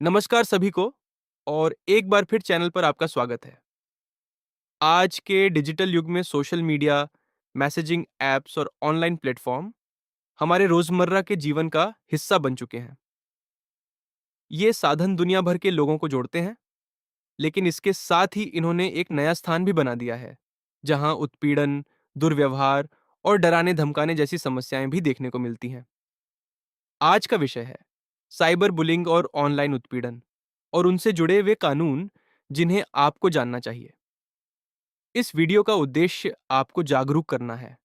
नमस्कार सभी को और एक बार फिर चैनल पर आपका स्वागत है। आज के डिजिटल युग में सोशल मीडिया, मैसेजिंग ऐप्स और ऑनलाइन प्लेटफॉर्म हमारे रोजमर्रा के जीवन का हिस्सा बन चुके हैं। ये साधन दुनिया भर के लोगों को जोड़ते हैं, लेकिन इसके साथ ही इन्होंने एक नया स्थान भी बना दिया है, जहां उत्पीड़न, दुर्व्यवहार और डराने धमकाने जैसी समस्याएं भी देखने को मिलती हैं। आज का विषय है साइबर बुलिंग और ऑनलाइन उत्पीड़न और उनसे जुड़े हुए कानून जिन्हें आपको जानना चाहिए। इस वीडियो का उद्देश्य आपको जागरूक करना है,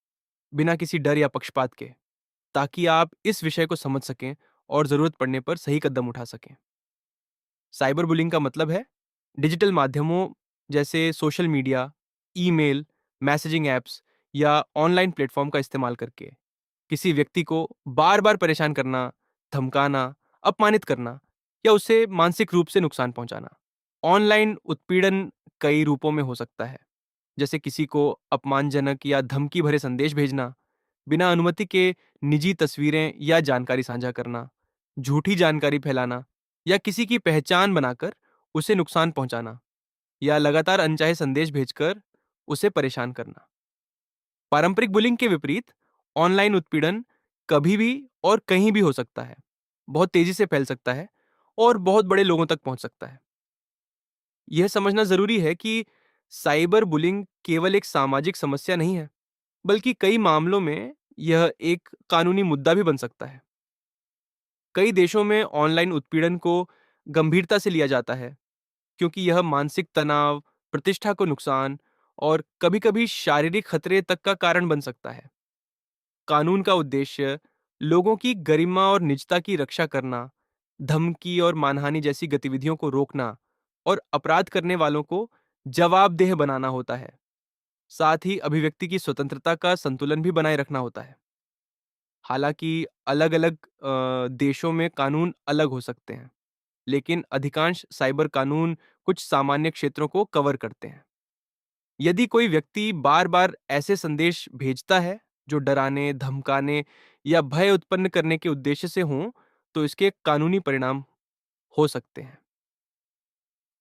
बिना किसी डर या पक्षपात के, ताकि आप इस विषय को समझ सकें और जरूरत पड़ने पर सही कदम उठा सकें। साइबर बुलिंग का मतलब है डिजिटल माध्यमों जैसे social media, email, messaging apps या ऑनलाइन प्लेटफॉर्म का इस्तेमाल करके किसी व्यक्ति को बार बार परेशान करना, धमकाना, अपमानित करना या उसे मानसिक रूप से नुकसान पहुंचाना। ऑनलाइन उत्पीड़न कई रूपों में हो सकता है, जैसे किसी को अपमानजनक या धमकी भरे संदेश भेजना, बिना अनुमति के निजी तस्वीरें या जानकारी साझा करना, झूठी जानकारी फैलाना या किसी की पहचान बनाकर उसे नुकसान पहुंचाना या लगातार अनचाहे संदेश भेजकर उसे परेशान करना। पारंपरिक बुलिंग के विपरीत ऑनलाइन उत्पीड़न कभी भी और कहीं भी हो सकता है, बहुत तेजी से फैल सकता है और बहुत बड़े लोगों तक पहुंच सकता है। यह समझना जरूरी है कि साइबर बुलिंग केवल एक सामाजिक समस्या नहीं है, बल्कि कई मामलों में यह एक कानूनी मुद्दा भी बन सकता है। कई देशों में ऑनलाइन उत्पीड़न को गंभीरता से लिया जाता है, क्योंकि यह मानसिक तनाव, प्रतिष्ठा को नुकसान और कभी-कभी शारीरिक खतरे तक का कारण बन सकता है। कानून का उद्देश्य लोगों की गरिमा और निजता की रक्षा करना, धमकी और मानहानि जैसी गतिविधियों को रोकना और अपराध करने वालों को जवाबदेह बनाना होता है। साथ ही अभिव्यक्ति की स्वतंत्रता का संतुलन भी बनाए रखना होता है। हालांकि अलग-अलग देशों में कानून अलग हो सकते हैं, लेकिन अधिकांश साइबर कानून कुछ सामान्य क्षेत्रों को कवर करते हैं। यदि कोई व्यक्ति बार-बार ऐसे संदेश भेजता है जो डराने, धमकाने या भय उत्पन्न करने के उद्देश्य से हों, तो इसके कानूनी परिणाम हो सकते हैं।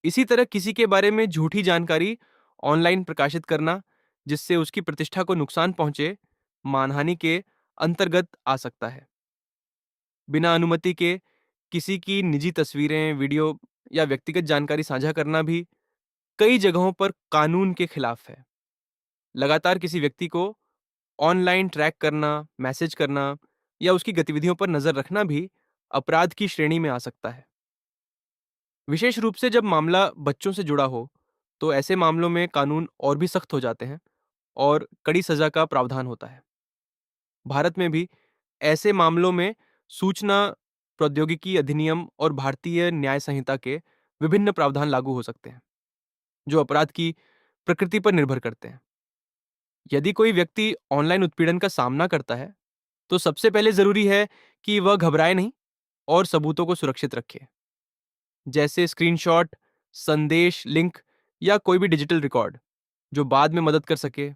इसी तरह किसी के बारे में झूठी जानकारी ऑनलाइन प्रकाशित करना, जिससे उसकी प्रतिष्ठा को नुकसान पहुंचे, मानहानि के अंतर्गत आ सकता है। बिना अनुमति के किसी की निजी तस्वीरें, वीडियो या व्यक्तिगत जानकारी साझा करना भी कई जगहों पर कानून के खिलाफ है। लगातार किसी व्यक्ति को ऑनलाइन ट्रैक करना, मैसेज करना या उसकी गतिविधियों पर नजर रखना भी अपराध की श्रेणी में आ सकता है। विशेष रूप से जब मामला बच्चों से जुड़ा हो, तो ऐसे मामलों में कानून और भी सख्त हो जाते हैं और कड़ी सजा का प्रावधान होता है। भारत में भी ऐसे मामलों में सूचना प्रौद्योगिकी अधिनियम और भारतीय न्याय संहिता के विभिन्न प्रावधान लागू हो सकते हैं, जो अपराध की प्रकृति पर निर्भर करते हैं। यदि कोई व्यक्ति ऑनलाइन उत्पीड़न का सामना करता है, तो सबसे पहले जरूरी है कि वह घबराए नहीं और सबूतों को सुरक्षित रखे, जैसे स्क्रीनशॉट, संदेश, लिंक या कोई भी डिजिटल रिकॉर्ड, जो बाद में मदद कर सके।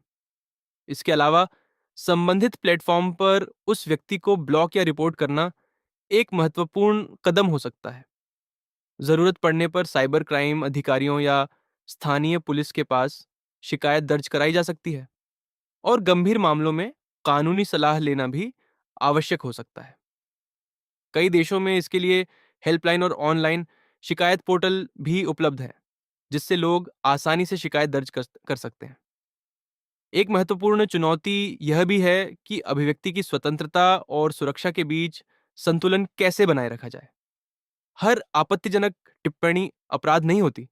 इसके अलावा संबंधित प्लेटफॉर्म पर उस व्यक्ति को ब्लॉक या रिपोर्ट करना एक महत्वपूर्ण कदम हो सकता है। जरूरत पड़ने पर साइबर क्राइम अधिकारियों या स्थानीय पुलिस के पास शिकायत दर्ज कराई जा सकती है और गंभीर मामलों में कानूनी सलाह लेना भी आवश्यक हो सकता है। कई देशों में इसके लिए हेल्पलाइन और ऑनलाइन शिकायत पोर्टल भी उपलब्ध है, जिससे लोग आसानी से शिकायत दर्ज कर सकते हैं। एक महत्वपूर्ण चुनौती यह भी है कि अभिव्यक्ति की स्वतंत्रता और सुरक्षा के बीच संतुलन कैसे बनाए रखा जाए। हर आपत्तिजनक टिप्पणी अपराध नहीं होती,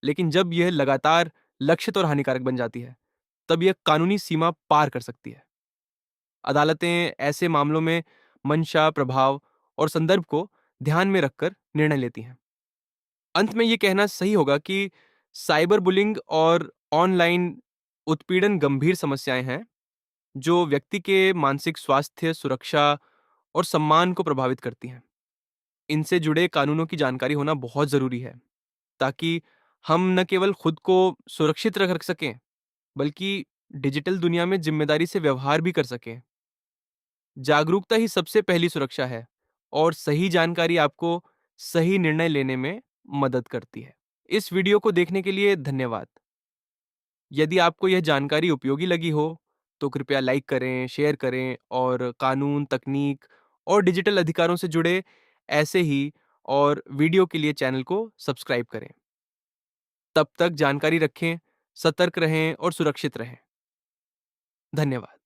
लेकिन जब यह लगातार लक्षित और हानिकारक बन जाती है, तब यह कानूनी सीमा पार कर सकती है। अदालतें ऐसे मामलों में मंशा, प्रभाव और संदर्भ को ध्यान में रखकर निर्णय लेती हैं। अंत में यह कहना सही होगा कि साइबर बुलिंग और ऑनलाइन उत्पीड़न गंभीर समस्याएं हैं, जो व्यक्ति के मानसिक स्वास्थ्य, सुरक्षा और सम्मान को प्रभावित करती हैं। इनसे जुड़े कानूनों की जानकारी होना बहुत जरूरी है, ताकि हम न केवल खुद को सुरक्षित रख रख सकें, बल्कि डिजिटल दुनिया में जिम्मेदारी से व्यवहार भी कर सकें। जागरूकता ही सबसे पहली सुरक्षा है और सही जानकारी आपको सही निर्णय लेने में मदद करती है। इस वीडियो को देखने के लिए धन्यवाद। यदि आपको यह जानकारी उपयोगी लगी हो, तो कृपया लाइक करें, शेयर करें और कानून, तकनीक और डिजिटल अधिकारों से जुड़े ऐसे ही और वीडियो के लिए चैनल को सब्सक्राइब करें। तब तक जानकारी रखें, सतर्क रहें और सुरक्षित रहें। धन्यवाद।